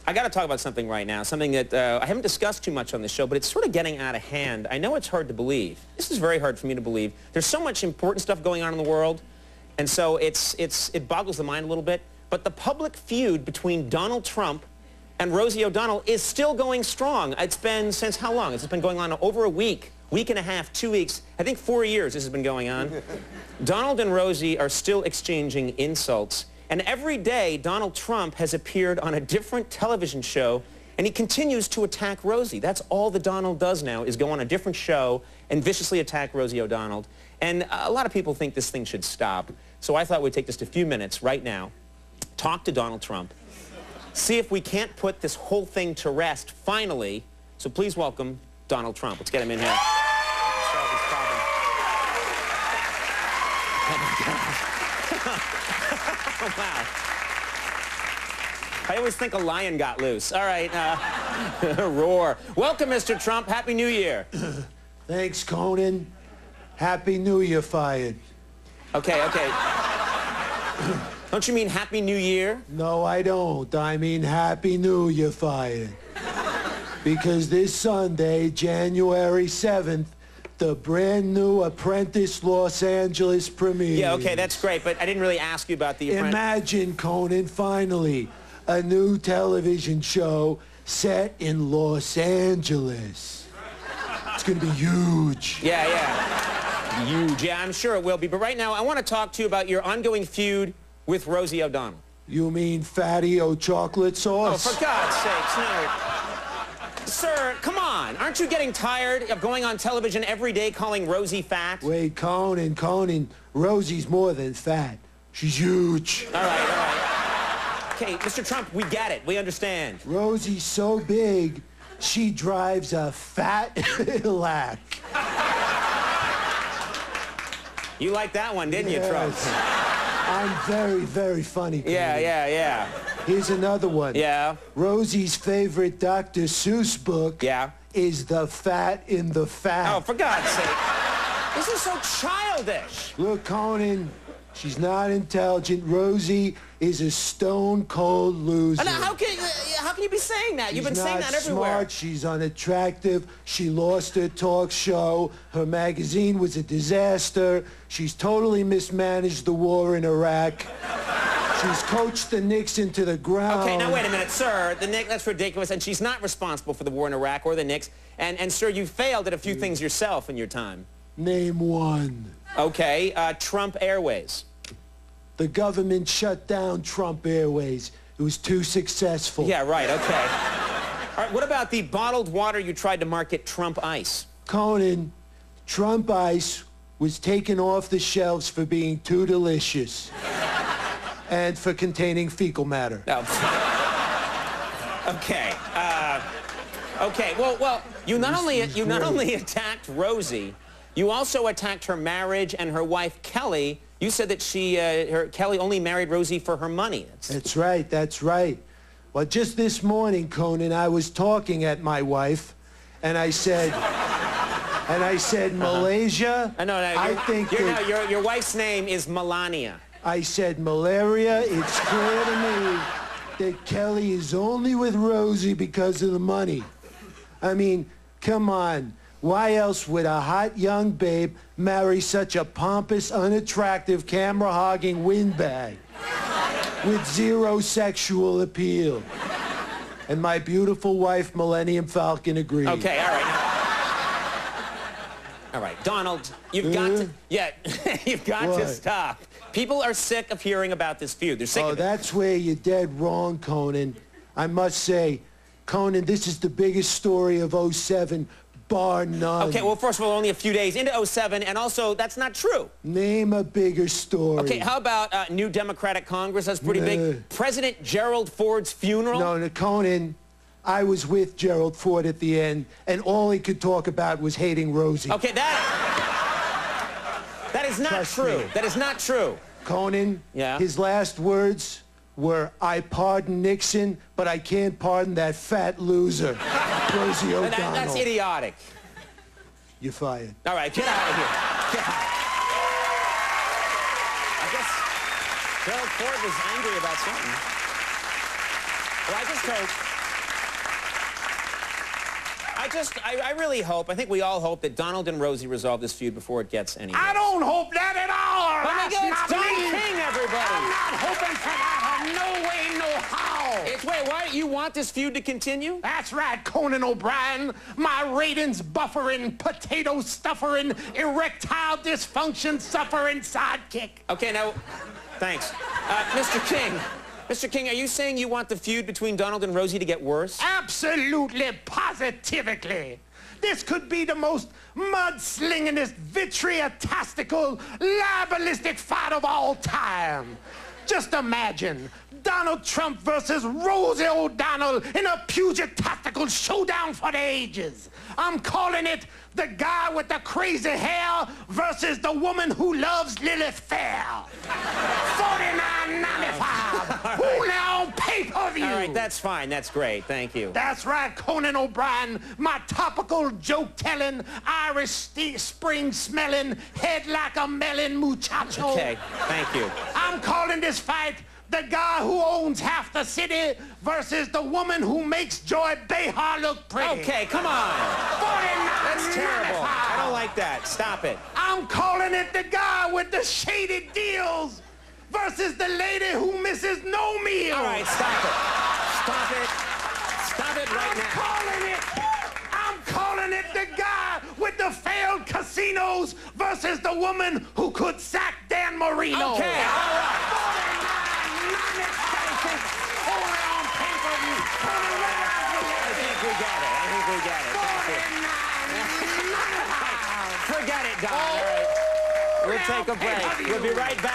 I got to talk about something right now, something that I haven't discussed too much on this show, but it's sort of getting out of hand. I know it's hard to believe. This is very hard for me to believe. There's so much important stuff going on in the world, and so it boggles the mind a little bit. But the public feud between Donald Trump and Rosie O'Donnell is still going strong. It's been since how long? It's been going on over a week and a half, 2 weeks. I think 4 years this has been going on. Donald and Rosie are still exchanging insults. And every day, Donald Trump has appeared on a different television show, and he continues to attack Rosie. That's all that Donald does now, is go on a different show and viciously attack Rosie O'Donnell. And a lot of people think this thing should stop. So I thought we'd take just a few minutes right now, talk to Donald Trump, see if we can't put this whole thing to rest, finally. So please welcome Donald Trump. Let's get him in here. Oh, my God. Oh, wow. I always think a lion got loose. All right, roar. Welcome, Mr. Trump. Happy New Year. Thanks, Conan. Happy New Year, fired. Okay. Don't you mean Happy New Year? No, I don't. I mean Happy New Year, fired. Because this Sunday, January 7th, the brand new Apprentice Los Angeles premiere. Yeah, okay, that's great, but I didn't really ask you about the Apprentice. Imagine, Conan, finally, a new television show set in Los Angeles. It's gonna be huge. Yeah. Huge. Yeah, I'm sure it will be. But right now, I want to talk to you about your ongoing feud with Rosie O'Donnell. You mean Fatty O chocolate sauce? Oh, for God's sakes, no. Sir, come on. Aren't you getting tired of going on television every day calling Rosie fat? Wait, Conan, Rosie's more than fat. She's huge. All right. Okay, Mr. Trump, we get it. We understand. Rosie's so big, she drives a fat Cadillac. You liked that one, didn't you, Trump? I'm very, very funny, Conan. Yeah. Here's another one. Yeah. Rosie's favorite Dr. Seuss book is The Fat in the Fat. Oh, for God's sake. This is so childish. Look, Conan, she's not intelligent. Rosie is a stone-cold loser. And how can you be saying that? You've been saying that everywhere. Smart. She's unattractive. She lost her talk show. Her magazine was a disaster. She's totally mismanaged the war in Iraq. She's coached the Knicks into the ground. Okay, now wait a minute, sir. The Knicks, that's ridiculous. And she's not responsible for the war in Iraq or the Knicks. And sir, you failed at a few things yourself in your time. Name one. Okay, Trump Airways. The government shut down Trump Airways. It was too successful. Yeah, right, okay. All right, what about the bottled water you tried to market Trump Ice? Conan, Trump Ice was taken off the shelves for being too delicious. And for containing fecal matter. Oh. Okay. Well, you not only attacked Rosie, you also attacked her marriage and her wife Kelly. You said that Kelly only married Rosie for her money. That's right. Well, just this morning, Conan, I was talking at my wife, and I said, Malaysia. I think your wife's name is Melania. I said, malaria, it's clear to me that Kelly is only with Rosie because of the money. I mean, come on. Why else would a hot young babe marry such a pompous, unattractive, camera-hogging windbag with zero sexual appeal? And my beautiful wife, Millennium Falcon, agreed. Okay, all right. All right, Donald, you've got to stop. People are sick of hearing about this feud. They're sick of it. That's where you're dead wrong, Conan. I must say, Conan, this is the biggest story of '07, bar none. Okay, well, first of all, only a few days into '07, and also, that's not true. Name a bigger story. Okay, how about new Democratic Congress? That's pretty big. President Gerald Ford's funeral? No, Conan, I was with Gerald Ford at the end, and all he could talk about was hating Rosie. Okay, that is not true. That is not true. Conan, his last words were, I pardon Nixon, but I can't pardon that fat loser, Rosie O'Donnell. That's idiotic. You're fired. All right, get out of here. I guess Gerald Ford was angry about something. Well, I just hope I really hope, I think we all hope that Donald and Rosie resolve this feud before it gets any worse. I don't hope that at all. Oh my God, it's That's not Don me. King, everybody. I'm not hoping for that. No way, no how. Wait, why? You want this feud to continue? That's right, Conan O'Brien. My ratings buffering, potato stuffering, erectile dysfunction suffering sidekick. Okay, now, thanks. Mr. King. Mr. King, are you saying you want the feud between Donald and Rosie to get worse? Absolutely, positively. This could be the most mud-slingingest, vitriotastical, libelistic fight of all time. Just imagine Donald Trump versus Rosie O'Donnell in a pugilistical showdown for the ages. I'm calling it the guy with the crazy hair versus the woman who loves Lilith Fair. $49.95. Only on pay-per-view. All right, that's fine. That's great. Thank you. That's right, Conan O'Brien, my topical joke-telling, Irish spring-smelling, head like a melon muchacho. Okay, thank you. I'm calling this fight the guy who owns half the city versus the woman who makes Joy Behar look pretty. Okay, come on. That's terrible. I $49.95. don't like that. Stop it. I'm calling it the guy with the shady deals versus the lady who misses no meals. All right, stop it. Stop it. Stop it right now. I'm calling it the guy with the failed casinos versus the woman who could sack Dan Marino. Okay, all right. Only on pay-per-view. I think we got it. Thank you. Forget it, Don. All right. We'll take a break. We'll be right back.